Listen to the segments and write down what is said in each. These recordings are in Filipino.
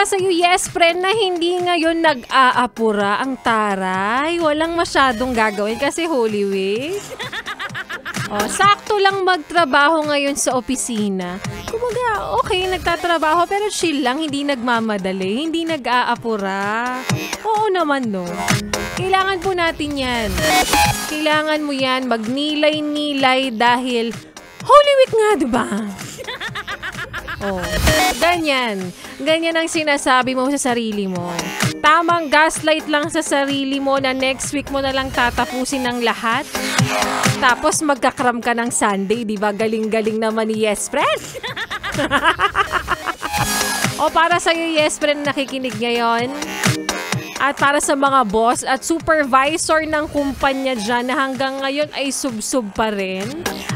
para sa'yo, yes, friend, na hindi ngayon nag-aapura ang taray. Walang masyadong gagawin kasi Holy Week. Sakto lang magtrabaho ngayon sa opisina. Kumaga, okay, nagtatrabaho pero chill lang, hindi nagmamadali, hindi nag-aapura. Oo naman, no. Kailangan po natin yan. Kailangan mo yan, magnilay-nilay dahil Holy Week nga, diba? Ganyan. Ganyan ang sinasabi mo sa sarili mo. Tamang gaslight lang sa sarili mo na next week mo na lang tatapusin ng lahat. Tapos magkakram ka ng Sunday, di ba? Galing-galing naman ni Yes Friend. Para sa'yo, Yes Friend, nakikinig ngayon. At para sa mga boss at supervisor ng kumpanya dyan na hanggang ngayon ay sub-sub pa rin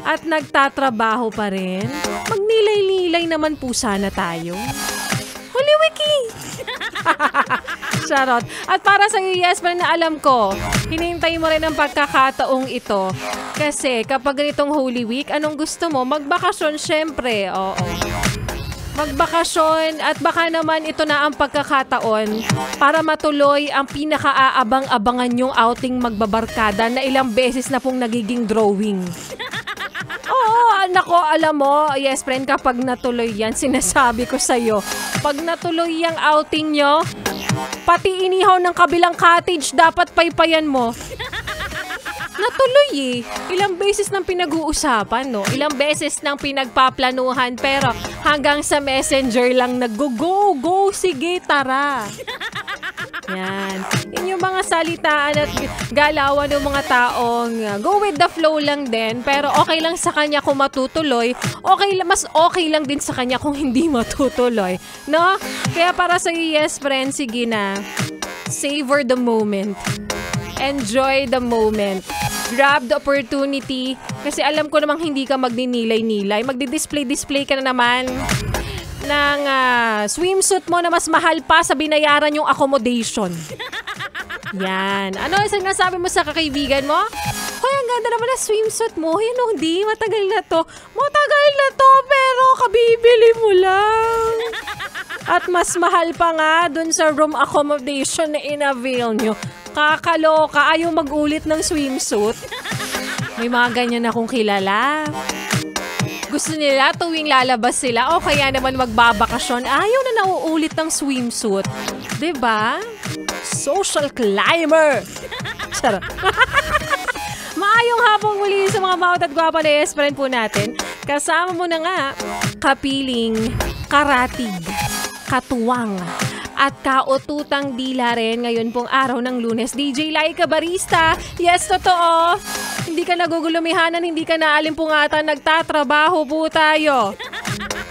at nagtatrabaho pa rin, magnilay-nilay naman po sana tayo. Holy Wiki! Charot. At para sa iyo, Yes Friend, na alam ko, hinihintay mo rin ang pagkakataong ito. Kasi kapag ganitong Holy Week, anong gusto mo? Magbakasyon, syempre. Oo. Magbakasyon at baka naman ito na ang pagkakataon para matuloy ang pinaka-aabang-abangan yung outing magbabarkada na ilang beses na pong nagiging drawing. Nako, alam mo, Yes Friend, kapag natuloy yan, sinasabi ko sa'yo, pag natuloy yung outing nyo, pati inihaw ng kabilang cottage, dapat paypayan mo. Natuloy eh. Ilang beses nang pinag-uusapan, no? Ilang beses nang pinagpaplanuhan, pero hanggang sa messenger lang nag-go, sige, tara. Yan. Yun yung mga salitaan at galawan ng mga taong go with the flow lang din, pero okay lang sa kanya kung matutuloy, mas okay lang din sa kanya kung hindi matutuloy, no? Kaya para sa Yes Friend, sige na. Savor the moment. Enjoy the moment. Grab the opportunity. Kasi alam ko namang hindi ka magninilay-nilay. Magdi-display ka na naman ng swimsuit mo na mas mahal pa sa binayaran yung accommodation. Yan. Ano ang sinasabi mo sa kakaibigan mo? Hoy, ang ganda naman na swimsuit mo. Yan, hindi. Matagal na to. Matagal na to, pero kabibili mo lang. At mas mahal pa nga dun sa room accommodation na in-avail nyo. Kakaloka. Ayaw mag-ulit ng swimsuit. May mga ganyan akong kilala. Gusto nila tuwing lalabas sila o kaya naman magbabakasyon, ayaw na nauulit ng swimsuit. Diba? Social climber. Charot. Maayong hapong muli sa mga bawat at gwapa na Yes Friend po natin. Kasama mo na nga, kapiling, karatig, katuwang, at kaututang dila rin ngayon pong araw ng Lunes. DJ Laika Barista. Yes, totoo. Hindi ka nagugulumihanan, hindi ka naalimpungatan, nagtatrabaho po tayo.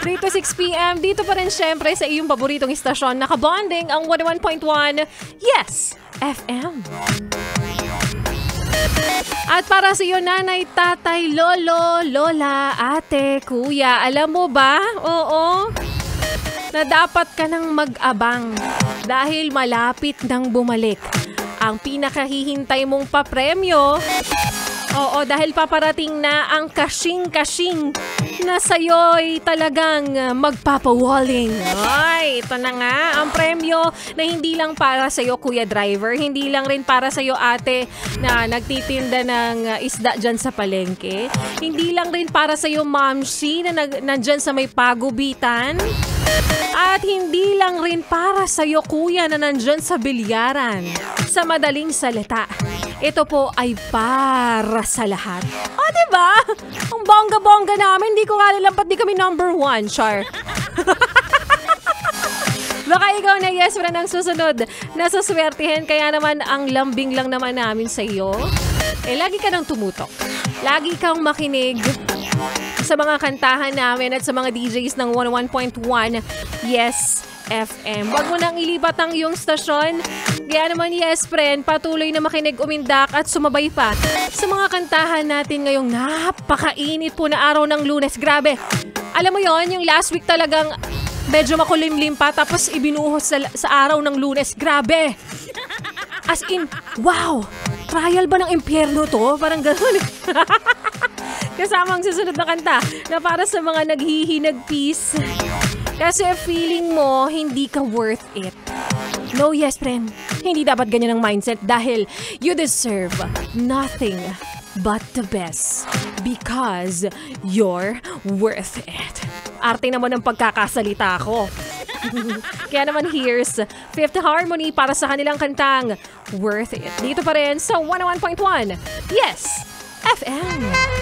3 to 6 p.m. Dito pa rin syempre sa iyong paboritong istasyon. Nakabonding ang 101.1 Yes FM. At para sa iyo, nanay, tatay, lolo, lola, ate, kuya, alam mo ba? Oo. Na dapat ka nang mag-abang dahil malapit nang bumalik ang pinakahihintay mong papremyo. Oo, dahil paparating na ang kasing-kasing na sa'yo'y talagang magpapawalling. Ay, ito na nga ang premyo na hindi lang para sa'yo, Kuya Driver, hindi lang rin para sa'yo, ate, na nagtitinda ng isda dyan sa palengke. Hindi lang rin para sa'yo, Mamsi, na nandyan sa may pagubitan. At hindi lang rin para sa'yo, kuya, na nandyan sa bilyaran. Sa madaling salita, ito po ay para sa lahat. O, diba? Ang bongga-bongga namin, di ko nga alam ba't di kami number 1, Char. Baka ikaw na Yes Friend ang susunod na suswertihin, kaya naman ang lambing lang naman namin sa iyo. Lagi ka nang tumutok. Lagi kang makinig sa mga kantahan namin at sa mga DJs ng 101.1 Yes FM. Huwag mo nang ilipat ang iyong stasyon. Kaya naman, Yes Friend, patuloy na makinig, umindak at sumabay pa sa mga kantahan natin ngayong napakainit po na araw ng Lunes. Grabe. Alam mo yon, yung last week talagang medyo makulimlim pa, tapos ibinuhos sa araw ng Lunes. Grabe. As in, wow. Trial ba ng impyerno to? Parang gano'n. Kasama ang susunod na kanta na para sa mga naghihinag-peace. Kasi feeling mo, hindi ka worth it. No, yes, friend. Hindi dapat ganyan ang mindset dahil you deserve nothing but the best because you're worth it. Arte naman ng pagkakasalita ko. Kaya naman here's Fifth Harmony para sa kanilang kantang Worth It. Dito pa rin sa 101.1 Yes FM.